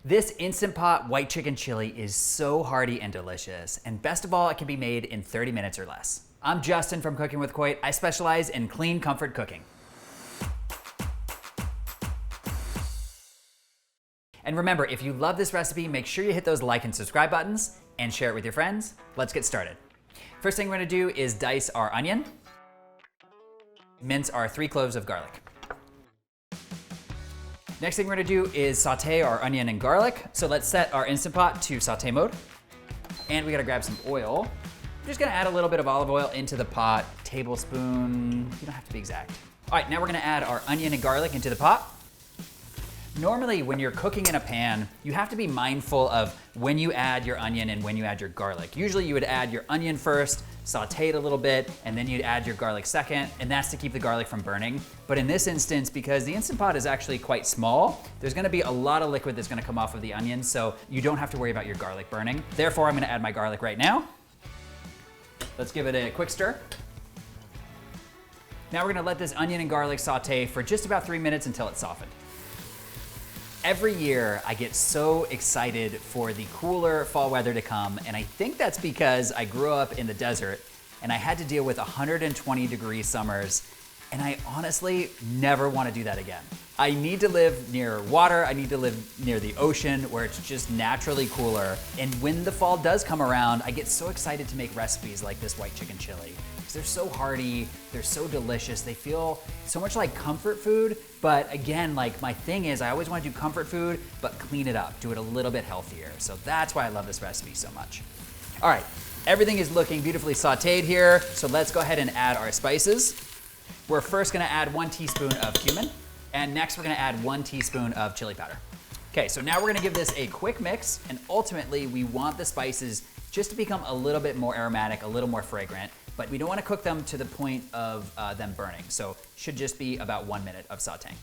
This Instant Pot white chicken chili is so hearty and delicious, and best of all, it can be made in 30 minutes or less. I'm Justin from Cooking with Coit. I specialize in clean comfort cooking. And remember, if you love this recipe, make sure you hit those like and subscribe buttons and share it with your friends. Let's get started. First thing we're gonna do is dice our onion, mince our 3 cloves of garlic. Next thing we're gonna do is saute our onion and garlic. So let's set our Instant Pot to saute mode. And we gotta grab some oil. I'm just gonna add a little bit of olive oil into the pot, tablespoon, you don't have to be exact. All right, now we're gonna add our onion and garlic into the pot. Normally, when you're cooking in a pan, you have to be mindful of when you add your onion and when you add your garlic. Usually you would add your onion first, saute it a little bit, and then you'd add your garlic second, and that's to keep the garlic from burning. But in this instance, because the Instant Pot is actually quite small, there's gonna be a lot of liquid that's gonna come off of the onion, so you don't have to worry about your garlic burning. Therefore, I'm gonna add my garlic right now. Let's give it a quick stir. Now we're gonna let this onion and garlic saute for just about 3 minutes until it's softened. Every year, I get so excited for the cooler fall weather to come, and I think that's because I grew up in the desert and I had to deal with 120-degree summers, and I honestly never want to do that again. I need to live near water, I need to live near the ocean where it's just naturally cooler, and when the fall does come around, I get so excited to make recipes like this white chicken chili. They're so hearty, they're so delicious, they feel so much like comfort food, but again, like my thing is I always want to do comfort food, but clean it up, do it a little bit healthier. So that's why I love this recipe so much. All right, everything is looking beautifully sauteed here, so let's go ahead and add our spices. We're first gonna add 1 teaspoon of cumin, and next we're gonna add 1 teaspoon of chili powder. Okay, so now we're gonna give this a quick mix, and ultimately we want the spices just to become a little bit more aromatic, a little more fragrant, but we don't want to cook them to the point of them burning. So should just be about 1 minute of sauteing.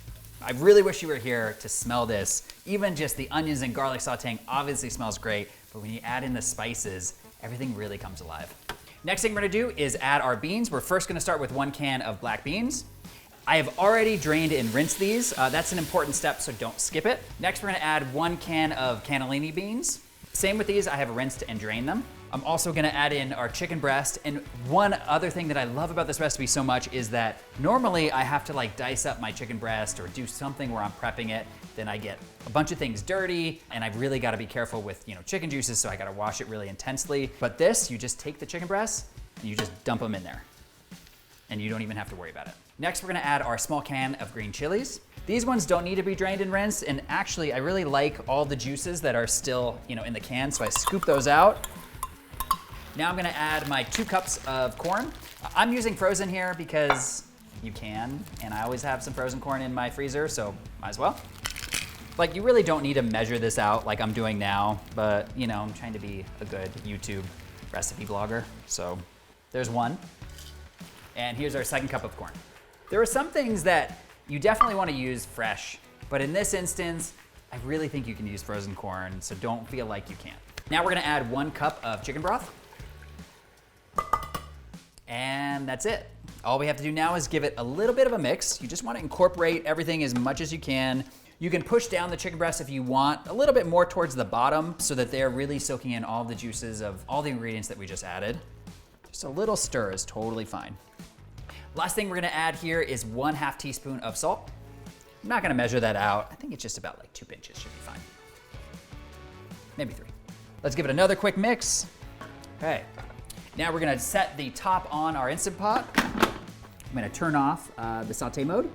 I really wish you were here to smell this. Even just the onions and garlic sauteing obviously smells great, but when you add in the spices, everything really comes alive. Next thing we're gonna do is add our beans. We're first gonna start with 1 can of black beans. I have already drained and rinsed these. That's an important step, so don't skip it. Next, we're gonna add 1 can of cannellini beans. Same with these, I have rinsed and drained them. I'm also gonna add in our chicken breast, and one other thing that I love about this recipe so much is that normally I have to like dice up my chicken breast or do something where I'm prepping it, then I get a bunch of things dirty, and I've really gotta be careful with chicken juices, so I gotta wash it really intensely. But this, you just take the chicken breasts and you just dump them in there, and you don't even have to worry about it. Next, we're gonna add our small can of green chilies. These ones don't need to be drained and rinsed, and actually I really like all the juices that are still in the can, so I scoop those out. Now I'm gonna add my 2 cups of corn. I'm using frozen here because you can, and I always have some frozen corn in my freezer, so might as well. Like, you really don't need to measure this out like I'm doing now, but I'm trying to be a good YouTube recipe blogger. So there's 1. And here's our 2nd cup of corn. There are some things that you definitely wanna use fresh, but in this instance, I really think you can use frozen corn, so don't feel like you can't. Now we're gonna add 1 cup of chicken broth. And that's it. All we have to do now is give it a little bit of a mix. You just want to incorporate everything as much as you can. You can push down the chicken breast if you want, a little bit more towards the bottom so that they're really soaking in all the juices of all the ingredients that we just added. Just a little stir is totally fine. Last thing we're gonna add here is 1/2 teaspoon of salt. I'm not gonna measure that out. I think it's just about like 2 pinches should be fine. Maybe 3. Let's give it another quick mix. Okay. Now we're gonna set the top on our Instant Pot. I'm gonna turn off the saute mode,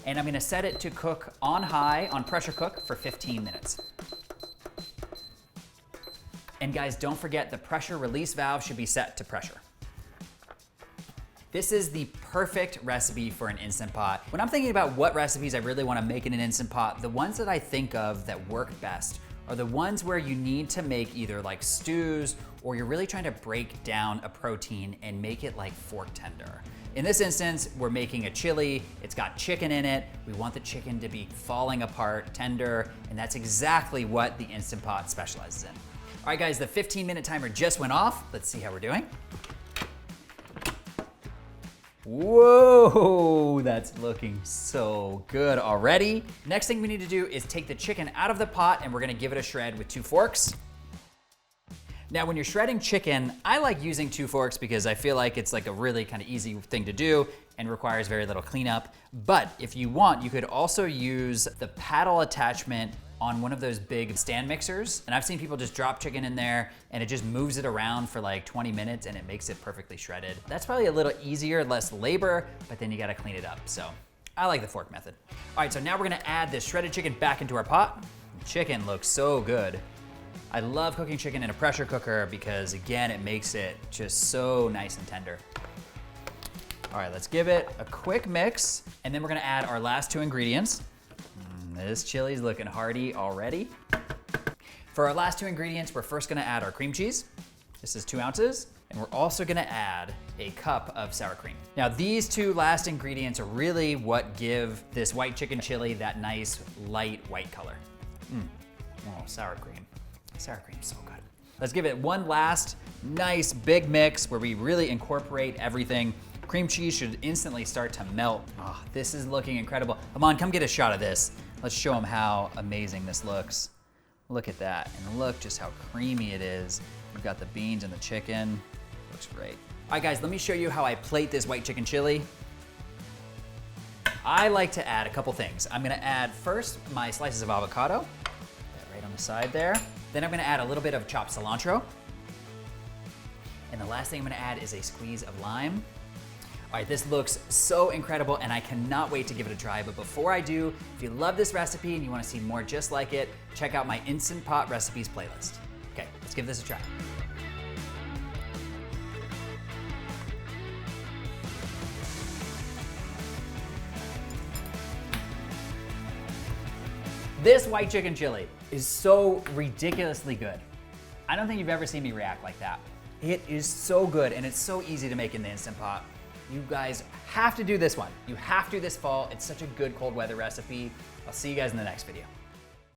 and I'm gonna set it to cook on high, on pressure cook for 15 minutes. And guys, don't forget the pressure release valve should be set to pressure. This is the perfect recipe for an Instant Pot. When I'm thinking about what recipes I really wanna make in an Instant Pot, the ones that I think of that work best are the ones where you need to make either like stews or you're really trying to break down a protein and make it like fork tender. In this instance, we're making a chili, it's got chicken in it, we want the chicken to be falling apart, tender, and that's exactly what the Instant Pot specializes in. All right guys, the 15-minute timer just went off. Let's see how we're doing. Whoa, that's looking so good already. Next thing we need to do is take the chicken out of the pot and we're gonna give it a shred with 2 forks. Now, when you're shredding chicken, I like using 2 forks because I feel like it's like a really kind of easy thing to do and requires very little cleanup. But if you want, you could also use the paddle attachment on one of those big stand mixers. And I've seen people just drop chicken in there and it just moves it around for like 20 minutes and it makes it perfectly shredded. That's probably a little easier, less labor, but then you gotta clean it up. So I like the fork method. All right, so now we're gonna add this shredded chicken back into our pot. The chicken looks so good. I love cooking chicken in a pressure cooker because again, it makes it just so nice and tender. All right, let's give it a quick mix and then we're gonna add our last 2 ingredients. This chili's looking hearty already. For our last 2 ingredients, we're first gonna add our cream cheese. This is 2 ounces. And we're also gonna add a cup of sour cream. Now these 2 last ingredients are really what give this white chicken chili that nice light white color. Oh, sour cream. Sour cream's so good. Let's give it one last nice big mix where we really incorporate everything. Cream cheese should instantly start to melt. Oh, this is looking incredible. Aman, come get a shot of this. Let's show them how amazing this looks. Look at that, and look just how creamy it is. We've got the beans and the chicken. Looks great. All right, guys, let me show you how I plate this white chicken chili. I like to add a couple things. I'm gonna add first my slices of avocado. Put that right on the side there. Then I'm gonna add a little bit of chopped cilantro. And the last thing I'm gonna add is a squeeze of lime. All right, this looks so incredible and I cannot wait to give it a try. But before I do, if you love this recipe and you wanna see more just like it, check out my Instant Pot Recipes playlist. Okay, let's give this a try. This white chicken chili is so ridiculously good. I don't think you've ever seen me react like that. It is so good and it's so easy to make in the Instant Pot. You guys have to do this one. You have to this fall. It's such a good cold weather recipe. I'll see you guys in the next video.